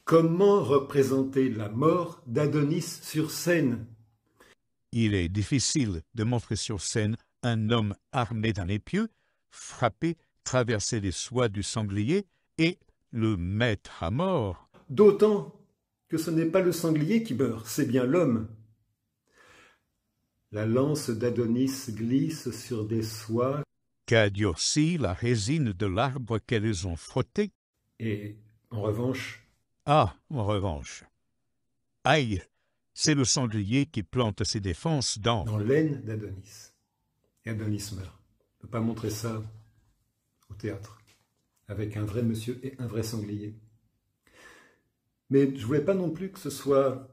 Comment représenter la mort d'Adonis sur scène? Il est difficile de montrer sur scène un homme armé d'un épieu, frappé, traverser les soies du sanglier et le mettre à mort. D'autant que ce n'est pas le sanglier qui meurt, c'est bien l'homme. La lance d'Adonis glisse sur des soies Qu'a durci la résine de l'arbre qu'elles ont frotté. et, en revanche, En revanche. Aïe, c'est le sanglier qui plante ses défenses dans l'aine d'Adonis. Et Adonis meurt. On ne peut pas montrer ça au théâtre, avec un vrai monsieur et un vrai sanglier. Mais je ne voulais pas non plus que ce soit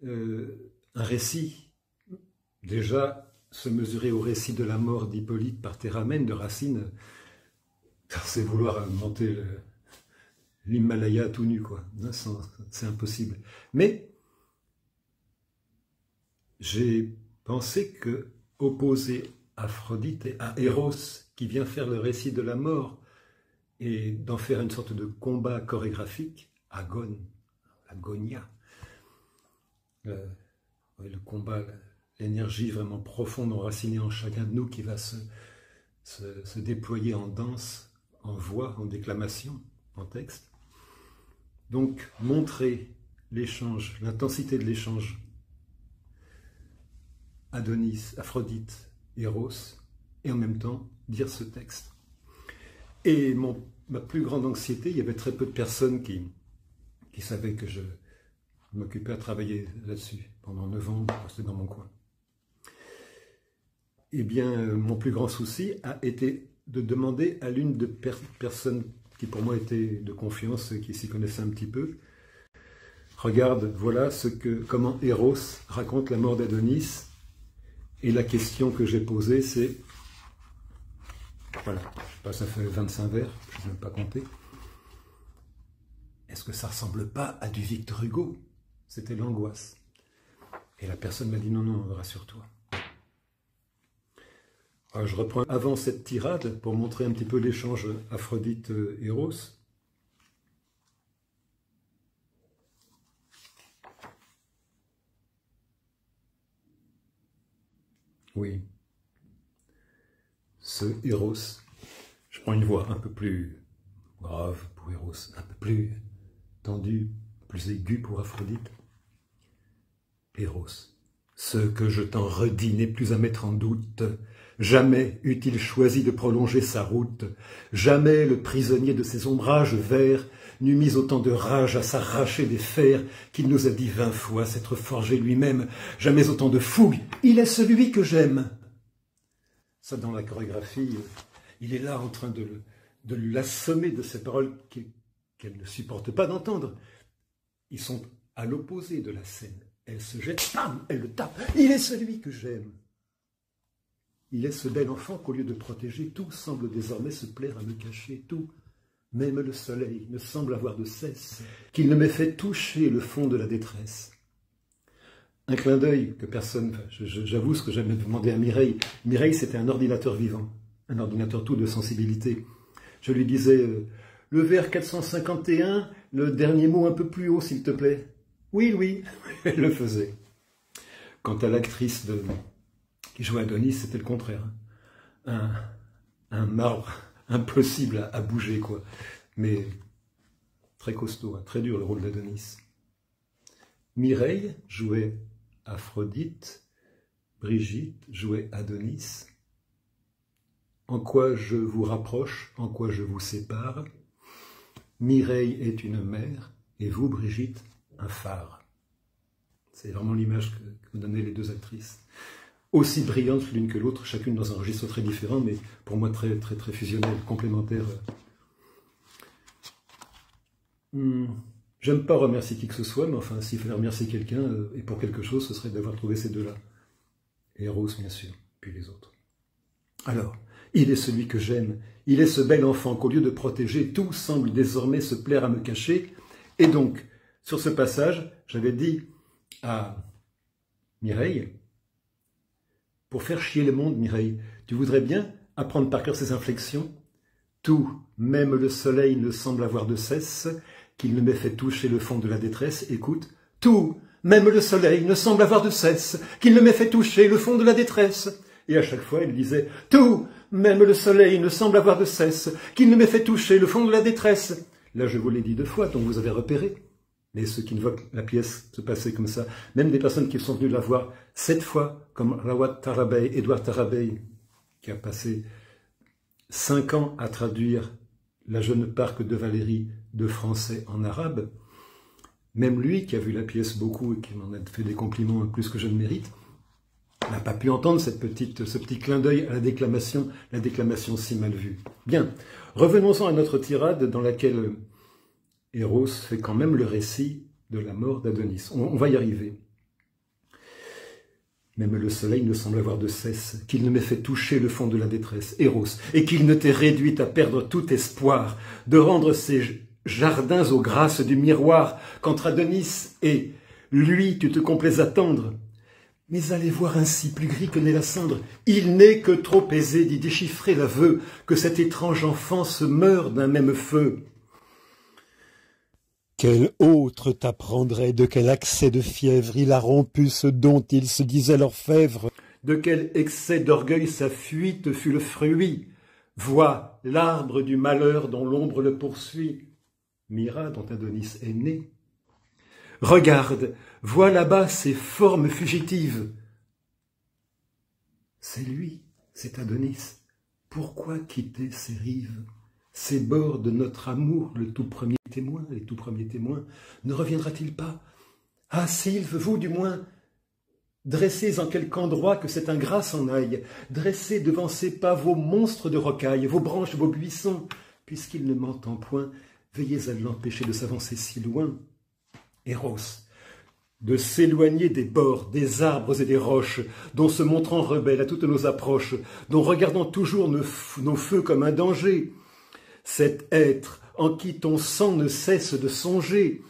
un récit. Déjà, se mesurer au récit de la mort d'Hippolyte par Théramène de Racine, c'est vouloir monter l'Himalaya tout nu, quoi. C'est impossible. Mais j'ai pensé que opposer Aphrodite à Eros, qui vient faire le récit de la mort, et d'en faire une sorte de combat chorégraphique, agonia, le combat, l'énergie vraiment profonde enracinée en chacun de nous qui va se déployer en danse, en voix, en déclamation, en texte. Donc, montrer l'échange, l'intensité de l'échange Adonis, Aphrodite, Eros, et en même temps dire ce texte. Et ma plus grande anxiété, il y avait très peu de personnes qui savaient que je m'occupais à travailler là-dessus. Pendant 9 ans, c'était dans mon coin. Eh bien, mon plus grand souci a été de demander à l'une de personnes qui pour moi était de confiance et qui s'y connaissait un petit peu, regarde, voilà comment Eros raconte la mort d'Adonis. Et la question que j'ai posée, c'est, voilà, je sais pas, ça fait 25 vers, je ne vais même pas compter. Est-ce que ça ne ressemble pas à du Victor Hugo? C'était l'angoisse. Et la personne m'a dit, non, non, rassure-toi. Alors, je reprends avant cette tirade pour montrer un petit peu l'échange Aphrodite-Eros. Oui, ce Eros, je prends une voix un peu plus grave pour Eros, un peu plus tendue, plus aiguë pour Aphrodite. Eros, ce que je t'en redis n'est plus à mettre en doute. Jamais eût-il choisi de prolonger sa route, jamais le prisonnier de ces ombrages verts n'eût mis autant de rage à s'arracher des fers qu'il nous a dit 20 fois s'être forgé lui-même, jamais autant de fougue, il est celui que j'aime. Ça, dans la chorégraphie, il est là en train de l'assommer de ces paroles qu'elle ne supporte pas d'entendre. Ils sont à l'opposé de la scène. Elle se jette, bam, elle le tape, il est celui que j'aime. Il est ce bel enfant qu'au lieu de protéger, tout semble désormais se plaire à me cacher, tout. Même le soleil ne semble avoir de cesse, qu'il ne m'ait fait toucher le fond de la détresse. Un clin d'œil que personne, j'avoue ce que j'avais demandé à Mireille. Mireille, c'était un ordinateur vivant, un ordinateur tout de sensibilité. Je lui disais, le vers 451, le dernier mot un peu plus haut, s'il te plaît. Oui, oui, elle le faisait. Quant à l'actrice qui jouait Adonis, c'était le contraire. Un marbre impossible à bouger, quoi. Mais très costaud, hein, très dur le rôle d'Adonis. Mireille jouait Aphrodite, Brigitte jouait Adonis. En quoi je vous rapproche, en quoi je vous sépare? Mireille est une mère, et vous, Brigitte, un phare. C'est vraiment l'image que donnaient les deux actrices. Aussi brillantes l'une que l'autre, chacune dans un registre très différent, mais pour moi très, très, très fusionnel, complémentaire. J'aime pas remercier qui que ce soit, mais enfin, s'il fallait remercier quelqu'un, et pour quelque chose, ce serait d'avoir trouvé ces deux-là. Et Rose, bien sûr, puis les autres. Alors, il est celui que j'aime, il est ce bel enfant qu'au lieu de protéger, tout semble désormais se plaire à me cacher. Et donc, sur ce passage, j'avais dit à Mireille, pour faire chier le monde, Mireille, tu voudrais bien apprendre par cœur ces inflexions? Tout, même le soleil ne semble avoir de cesse, qu'il ne m'ait fait toucher le fond de la détresse. Écoute, tout, même le soleil, ne semble avoir de cesse, qu'il ne m'ait fait toucher le fond de la détresse. Et à chaque fois, il disait, tout, même le soleil ne semble avoir de cesse, qu'il ne m'ait fait toucher le fond de la détresse. Là, je vous l'ai dit 2 fois, donc vous avez repéré. Mais ceux qui ne voient que la pièce se passer comme ça, même des personnes qui sont venues la voir 7 fois, comme Rawat Tarabey, Édouard Tarabey, qui a passé 5 ans à traduire La jeune parque de Valérie de français en arabe, même lui, qui a vu la pièce beaucoup et qui m'en a fait des compliments plus que je ne mérite, n'a pas pu entendre ce petit clin d'œil à la déclamation si mal vue. Bien, revenons-en à notre tirade dans laquelle Eros fait quand même le récit de la mort d'Adonis. On va y arriver. Même le soleil ne semble avoir de cesse, qu'il ne m'ait fait toucher le fond de la détresse, Eros, et qu'il ne t'ait réduite à perdre tout espoir de rendre ces jardins aux grâces du miroir, qu'entre Adonis et lui tu te complais à tendre. Mais allez voir ainsi, plus gris que n'est la cendre, il n'est que trop aisé d'y déchiffrer l'aveu que cet étrange enfant se meurt d'un même feu. Quel autre t'apprendrait de quel accès de fièvre il a rompu ce dont il se disait l'orfèvre? De quel excès d'orgueil sa fuite fut le fruit? Vois l'arbre du malheur dont l'ombre le poursuit. Mira dont Adonis est né. Regarde, vois là-bas ces formes fugitives. C'est lui, c'est Adonis. Pourquoi quitter ces rives? Ces bords de notre amour, les tout premiers témoins, ne reviendra-t-il pas? Ah, Sylve, vous du moins, dressez en quelque endroit que cet ingrat s'en aille, dressez devant ses pas vos monstres de rocailles, vos branches, vos buissons, puisqu'il ne m'entend point, veillez à l'empêcher de s'avancer si loin. Eros, de s'éloigner des bords, des arbres et des roches, dont se montrant rebelles à toutes nos approches, dont regardant toujours nos feux comme un danger, cet être en qui ton sang ne cesse de songer,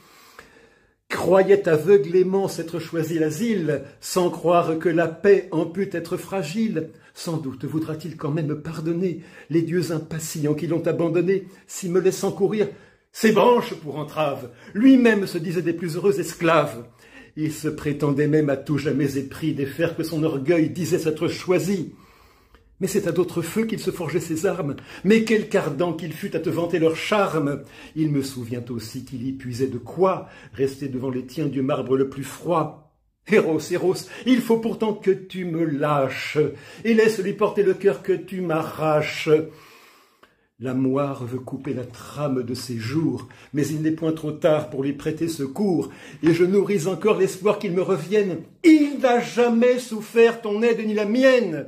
croyait aveuglément s'être choisi l'asile, sans croire que la paix en pût être fragile. Sans doute voudra-t-il quand même pardonner les dieux impatients qui l'ont abandonné, si me laissant courir ses branches pour entrave, lui-même se disait des plus heureux esclaves. Il se prétendait même à tout jamais épris des fers que son orgueil disait s'être choisi. Mais c'est à d'autres feux qu'il se forgeait ses armes. Mais quel ardent qu'il fut à te vanter leur charme. Il me souvient aussi qu'il y puisait de quoi rester devant les tiens du marbre le plus froid. Eros, il faut pourtant que tu me lâches, et laisse-lui porter le cœur que tu m'arraches. La moire veut couper la trame de ses jours, mais il n'est point trop tard pour lui prêter secours, et je nourris encore l'espoir qu'il me revienne. Il n'a jamais souffert ton aide ni la mienne.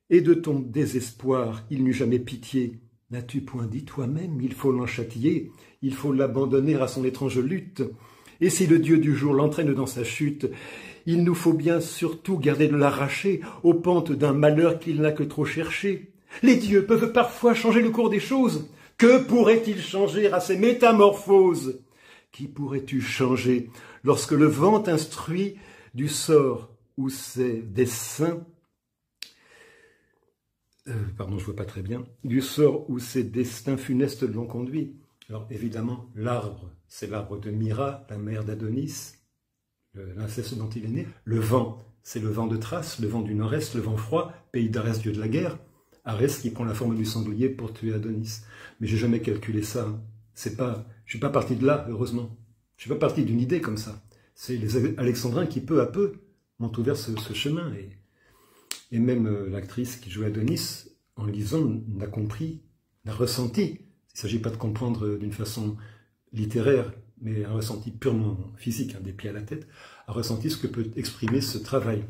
Et de ton désespoir, il n'eut jamais pitié. N'as-tu point dit toi-même, il faut l'en châtier, il faut l'abandonner à son étrange lutte. Et si le Dieu du jour l'entraîne dans sa chute, il nous faut bien surtout garder de l'arracher aux pentes d'un malheur qu'il n'a que trop cherché. Les dieux peuvent parfois changer le cours des choses. Que pourrait-il changer à ces métamorphoses? Qui pourrais-tu changer lorsque le vent t'instruit du sort où ses desseins je vois pas très bien, du sort où ses destins funestes l'ont conduit. Alors évidemment, l'arbre, c'est l'arbre de Mira, la mère d'Adonis, l'inceste dont il est né. Le vent, c'est le vent de Thrace, le vent du nord-est, le vent froid, pays d'Arès, dieu de la guerre. Arès qui prend la forme du sanglier pour tuer Adonis. Mais j'ai jamais calculé ça. Je suis pas parti de là, heureusement. Je suis pas parti d'une idée comme ça. C'est les Alexandrins qui, peu à peu, m'ont ouvert ce chemin. Et même l'actrice qui jouait Adonis, en lisant, n'a compris, n'a ressenti. Il ne s'agit pas de comprendre d'une façon littéraire, mais un ressenti purement physique, des pieds à la tête, a ressenti ce que peut exprimer ce travail,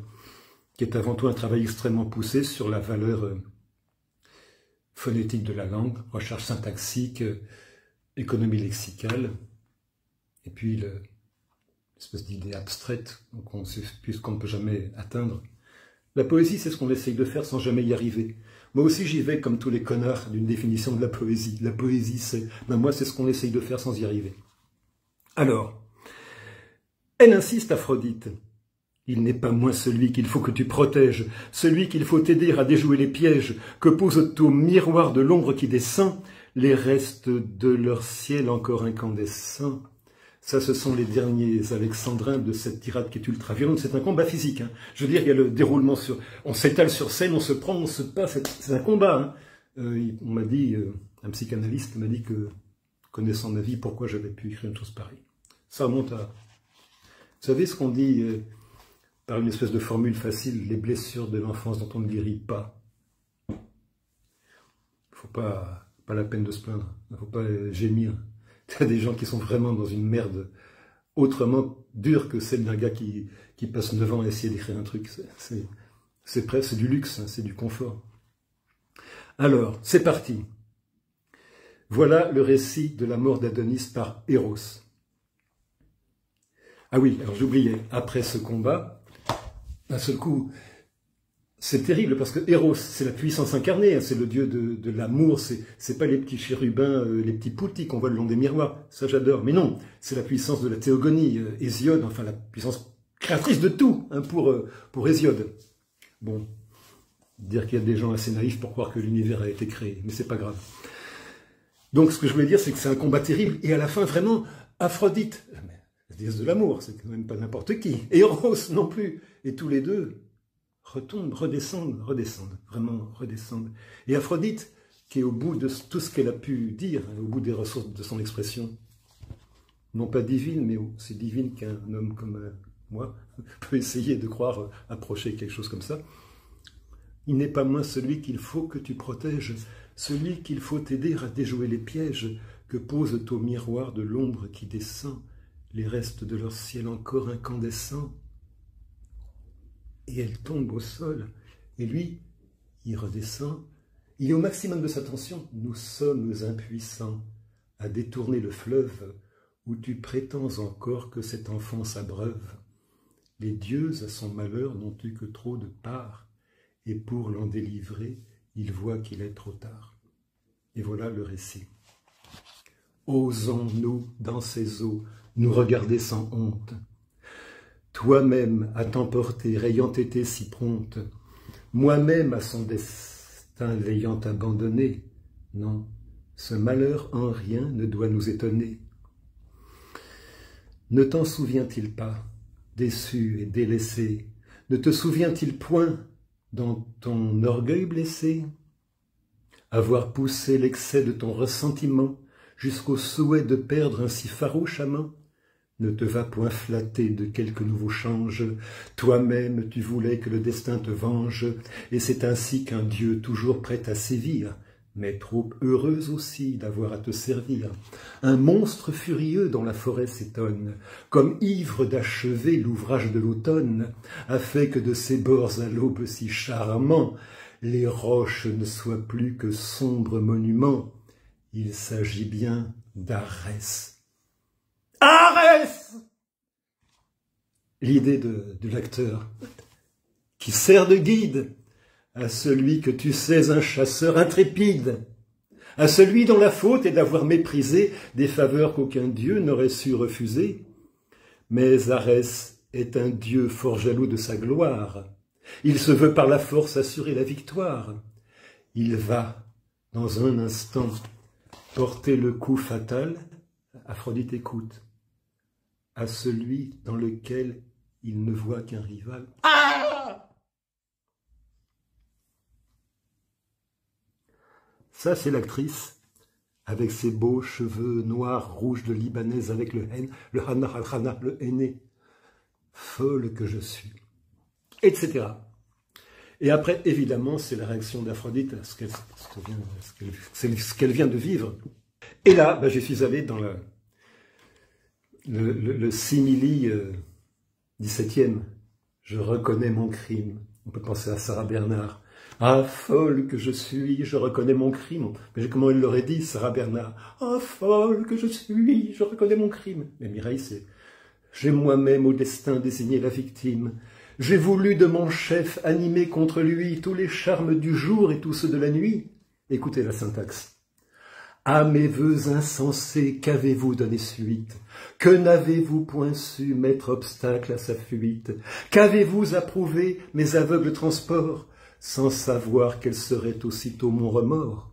qui est avant tout un travail extrêmement poussé sur la valeur phonétique de la langue, recherche syntaxique, économie lexicale, et puis l'espèce d'idée abstraite qu'on ne peut jamais atteindre. La poésie, c'est ce qu'on essaye de faire sans jamais y arriver. Moi aussi, j'y vais comme tous les connards d'une définition de la poésie. La poésie, c'est... moi, c'est ce qu'on essaye de faire sans y arriver. Alors, elle insiste, Aphrodite. Il n'est pas moins celui qu'il faut que tu protèges, celui qu'il faut t'aider à déjouer les pièges que pose au miroir de l'ombre qui descend les restes de leur ciel encore incandescent. Ça, ce sont les derniers alexandrins de cette tirade qui est ultra-violente. C'est un combat physique. Hein. Je veux dire, il y a le déroulement sur... On s'étale sur scène, on se prend, on se passe. C'est un combat. Hein. On m'a dit, un psychanalyste m'a dit que, connaissant ma vie, pourquoi j'avais pu écrire une chose pareille. Ça remonte à... Vous savez ce qu'on dit par une espèce de formule facile, les blessures de l'enfance dont on ne guérit pas. Il ne faut pas la peine de se plaindre, il ne faut pas gémir. Il y a des gens qui sont vraiment dans une merde autrement dure que celle d'un gars qui passe 9 ans à essayer d'écrire un truc. C'est du luxe, hein, c'est du confort. Alors, c'est parti. Voilà le récit de la mort d'Adonis par Eros. Ah oui, alors j'oubliais, après ce combat, d'un seul coup, c'est terrible parce que Eros, c'est la puissance incarnée, hein, c'est le dieu de l'amour, c'est pas les petits chérubins, les petits poutis qu'on voit le long des miroirs, ça j'adore, mais non, c'est la puissance de la théogonie, Hésiode, enfin la puissance créatrice de tout, hein, pour Hésiode. Bon, dire qu'il y a des gens assez naïfs pour croire que l'univers a été créé, mais c'est pas grave. Donc ce que je voulais dire, c'est que c'est un combat terrible, et à la fin, vraiment, Aphrodite, la déesse de l'amour, c'est quand même pas n'importe qui, et Eros non plus, et tous les deux retombent, redescendent, vraiment redescendent. Et Aphrodite, qui est au bout de tout ce qu'elle a pu dire, au bout des ressources de son expression, non pas divine, mais aussi divine qu'un homme comme moi peut essayer de croire approcher quelque chose comme ça. Il n'est pas moins celui qu'il faut que tu protèges, celui qu'il faut t'aider à déjouer les pièges que pose au miroir de l'ombre qui descend, les restes de leur ciel encore incandescent. Et elle tombe au sol, et lui, il redescend, il est au maximum de sa tension. Nous sommes impuissants à détourner le fleuve où tu prétends encore que cet enfant s'abreuve. Les dieux, à son malheur, n'ont eu que trop de part, et pour l'en délivrer, ils voient qu'il est trop tard. Et voilà le récit. Osons-nous, dans ces eaux, nous regarder sans honte. Toi-même à t'emporter, ayant été si prompte, moi-même à son destin l'ayant abandonné, non, ce malheur en rien ne doit nous étonner. Ne t'en souvient-il pas, déçu et délaissé, ne te souvient-il point, dans ton orgueil blessé, avoir poussé l'excès de ton ressentiment jusqu'au souhait de perdre ainsi farouchement? Ne te va point flatter de quelque nouveau change, toi-même tu voulais que le destin te venge, et c'est ainsi qu'un Dieu toujours prêt à sévir, mais trop heureux aussi d'avoir à te servir, un monstre furieux dont la forêt s'étonne, comme ivre d'achever l'ouvrage de l'automne, a fait que de ses bords à l'aube si charmant, les roches ne soient plus que sombres monuments. Il s'agit bien d'Arès. Arès! L'idée de l'acteur qui sert de guide à celui que tu sais un chasseur intrépide, à celui dont la faute est d'avoir méprisé des faveurs qu'aucun dieu n'aurait su refuser. Mais Arès est un dieu fort jaloux de sa gloire. Il se veut par la force assurer la victoire. Il va, dans un instant, porter le coup fatal, Aphrodite écoute, à celui dans lequel il ne voit qu'un rival. Ah! Ça, c'est l'actrice, avec ses beaux cheveux noirs, rouges de libanaise, avec le hana al-hana, le henné. Folle que je suis. Etc. Et après, évidemment, c'est la réaction d'Aphrodite à ce qu'elle vient de vivre. Et là, je suis allé dans le simili 17e. Je reconnais mon crime. On peut penser à Sarah Bernard. Ah, folle que je suis, je reconnais mon crime. Mais comment elle l'aurait dit, Sarah Bernard? Ah, folle que je suis, je reconnais mon crime. Mais Mireille, c'est « J'ai moi-même au destin désigné la victime. J'ai voulu de mon chef animer contre lui tous les charmes du jour et tous ceux de la nuit. » Écoutez la syntaxe. « À mes vœux insensés, qu'avez-vous donné suite? Que n'avez-vous point su mettre obstacle à sa fuite? Qu'avez-vous approuvé mes aveugles transports, sans savoir quel serait aussitôt mon remords?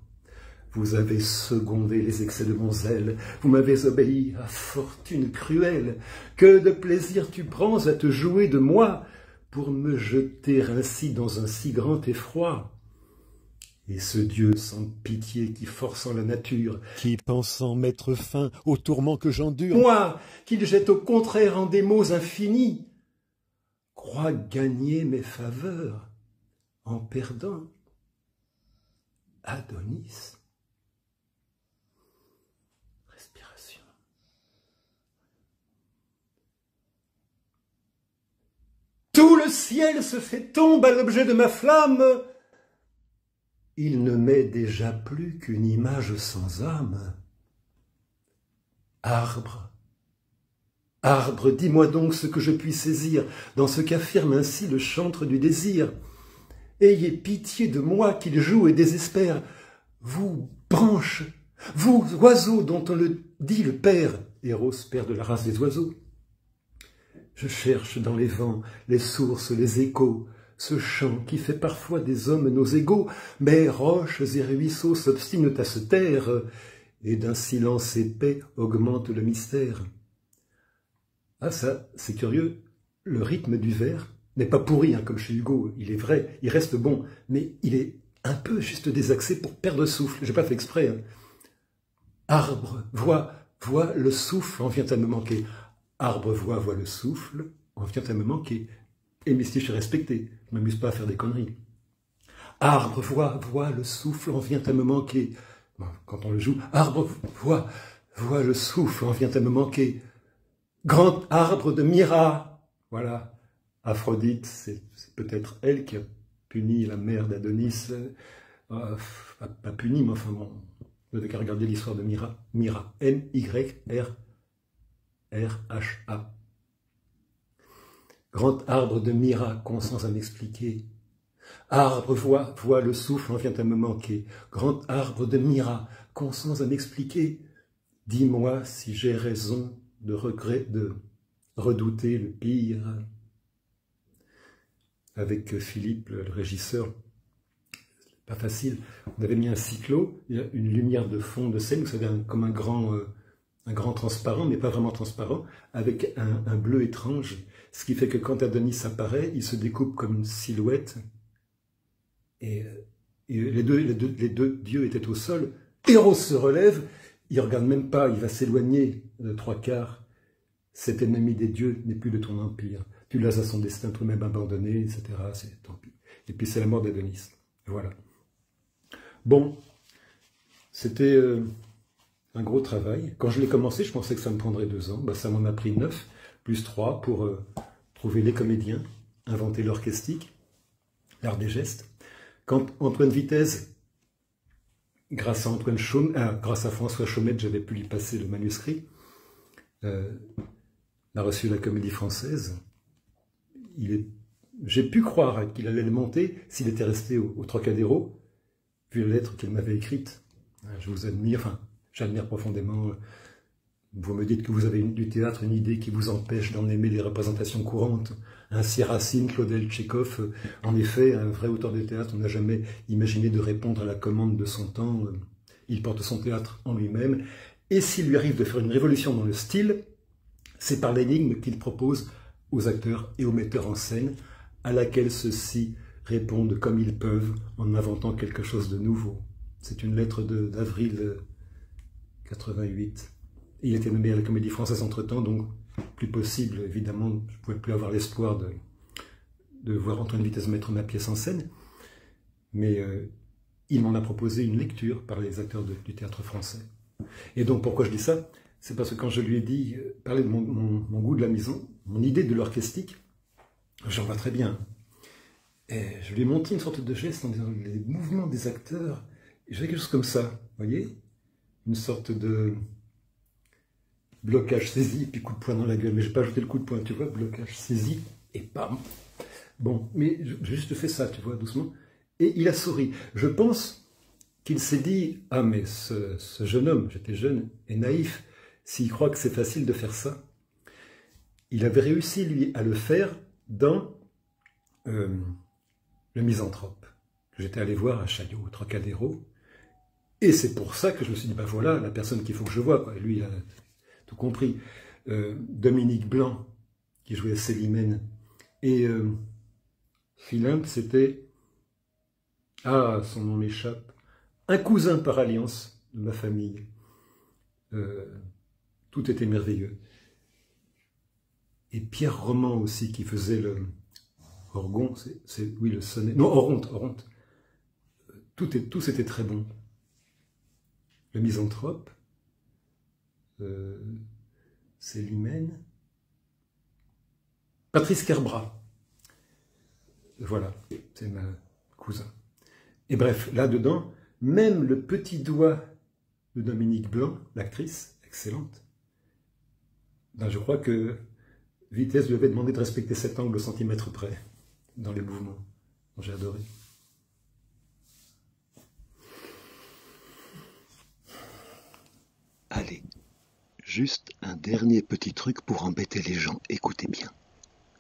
Vous avez secondé les excès de mon zèle, vous m'avez obéi à fortune cruelle. Que de plaisir tu prends à te jouer de moi, pour me jeter ainsi dans un si grand effroi. Et ce Dieu sans pitié qui forçant la nature, qui pensant mettre fin aux tourments que j'endure, moi, qu'il jette au contraire en des maux infinis, croit gagner mes faveurs en perdant Adonis. Respiration. Tout le ciel se fait tombe à l'objet de ma flamme. Il ne m'est déjà plus qu'une image sans âme. Arbre, arbre, dis-moi donc ce que je puis saisir dans ce qu'affirme ainsi le chantre du désir. Ayez pitié de moi qu'il joue et désespère. Vous, branches, vous, oiseaux dont on le dit le père, Eros, père de la race des oiseaux. Je cherche dans les vents, les sources, les échos, ce chant qui fait parfois des hommes nos égaux, mais roches et ruisseaux s'obstinent à se taire, et d'un silence épais augmente le mystère. Ah ça, c'est curieux, le rythme du vers n'est pas pourri, hein, comme chez Hugo, il est vrai, il reste bon, mais il est un peu juste désaxé pour perdre souffle, j'ai pas fait exprès. Hein. Arbre, voix, le souffle en vient à me manquer. Arbre, voix, le souffle en vient à me manquer. Et mais si je suis respecté, je m'amuse pas à faire des conneries. Arbre, voix, le souffle en vient à me manquer. Bon, quand on le joue, arbre, voix, le souffle en vient à me manquer. Grand arbre de Mira, voilà. Aphrodite, c'est peut-être elle qui a puni la mère d'Adonis. Pas puni, mais enfin bon, vous n'avez qu'à regarder l'histoire de Mira. Mira, M-Y-R-R-H-A. Grand arbre de Mira, consens à m'expliquer. Arbre, voix, le souffle en vient à me manquer. Grand arbre de Mira, consens à m'expliquer. Dis-moi si j'ai raison de redouter le pire. Avec Philippe, le régisseur, pas facile. On avait mis un cyclo, il y a une lumière de fond de scène, vous savez, comme un grand transparent, mais pas vraiment transparent, avec un bleu étrange, ce qui fait que quand Adonis apparaît, il se découpe comme une silhouette, et les deux dieux étaient au sol. Eros se relève, il ne regarde même pas, il va s'éloigner de 3/4. Cet ennemi des dieux n'est plus de ton empire. Tu l'as à son destin toi-même abandonné, etc. C'est tant pis. Et puis c'est la mort d'Adonis. Voilà. Bon, c'était un gros travail. Quand je l'ai commencé, je pensais que ça me prendrait 2 ans. Ben, ça m'en a pris 9, plus 3 pour trouver les comédiens, inventer l'orchestique, l'art des gestes. Quand Antoine Vitesse, grâce à François Chaumette, j'avais pu lui passer le manuscrit, a reçu la Comédie Française. J'ai pu croire qu'il allait le monter s'il était resté au Trocadéro, vu la lettre qu'il m'avait écrite. Je vous admire, enfin, j'admire profondément. Vous me dites que vous avez du théâtre une idée qui vous empêche d'en aimer les représentations courantes. Ainsi Racine, Claudel, Tchekhov, en effet, un vrai auteur de théâtre n'a jamais imaginé de répondre à la commande de son temps. Il porte son théâtre en lui-même. Et s'il lui arrive de faire une révolution dans le style, c'est par l'énigme qu'il propose aux acteurs et aux metteurs en scène, à laquelle ceux-ci répondent comme ils peuvent en inventant quelque chose de nouveau. C'est une lettre d'avril 88. Il était nommé à la Comédie Française entre-temps, donc plus possible, évidemment, je ne pouvais plus avoir l'espoir de voir Antoine Vitesse mettre ma pièce en scène, mais il m'en a proposé une lecture par les acteurs du théâtre français. Et donc pourquoi je dis ça? C'est parce que quand je lui ai dit, parler de mon goût de la maison, mon idée de l'orchestique, j'en vois très bien. Et je lui ai montré une sorte de geste en disant les mouvements des acteurs, et j'ai quelque chose comme ça, vous voyez? Une sorte de blocage saisi, puis coup de poing dans la gueule. Mais je n'ai pas ajouté le coup de poing, tu vois, blocage saisi, et bam. Bon, mais j'ai juste fait ça, tu vois, doucement. Et il a souri. Je pense qu'il s'est dit, ah mais ce jeune homme, j'étais jeune et naïf, s'il croit que c'est facile de faire ça, il avait réussi, lui, à le faire dans Le Misanthrope, que j'étais allé voir à Chaillot, au Trocadéro, Et c'est pour ça que je me suis dit, ben voilà, la personne qu'il faut que je vois, quoi. Et lui, il a tout compris. Dominique Blanc, qui jouait Célimène, et Philinte, c'était, ah, son nom m'échappe, un cousin par alliance de ma famille. Tout était merveilleux. Et Pierre Roman aussi, qui faisait le orgon, oui, le sonnet, non, Oronte. Tous étaient très bons. Le misanthrope, Célimène, Patrice Kerbrat. Voilà, c'est ma cousin. Et bref, là-dedans, même le petit doigt de Dominique Blanc, l'actrice, excellente, ben, je crois que Vitesse lui avait demandé de respecter cet angle au centimètre près, dans les mouvements. J'ai adoré. Allez, juste un dernier petit truc pour embêter les gens, écoutez bien.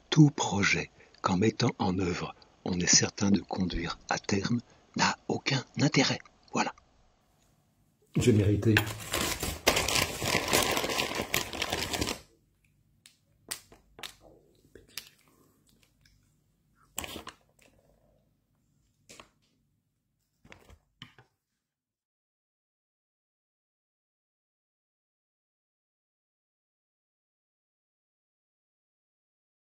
Tout projet qu'en mettant en œuvre, on est certain de conduire à terme, n'a aucun intérêt. Voilà. J'ai mérité.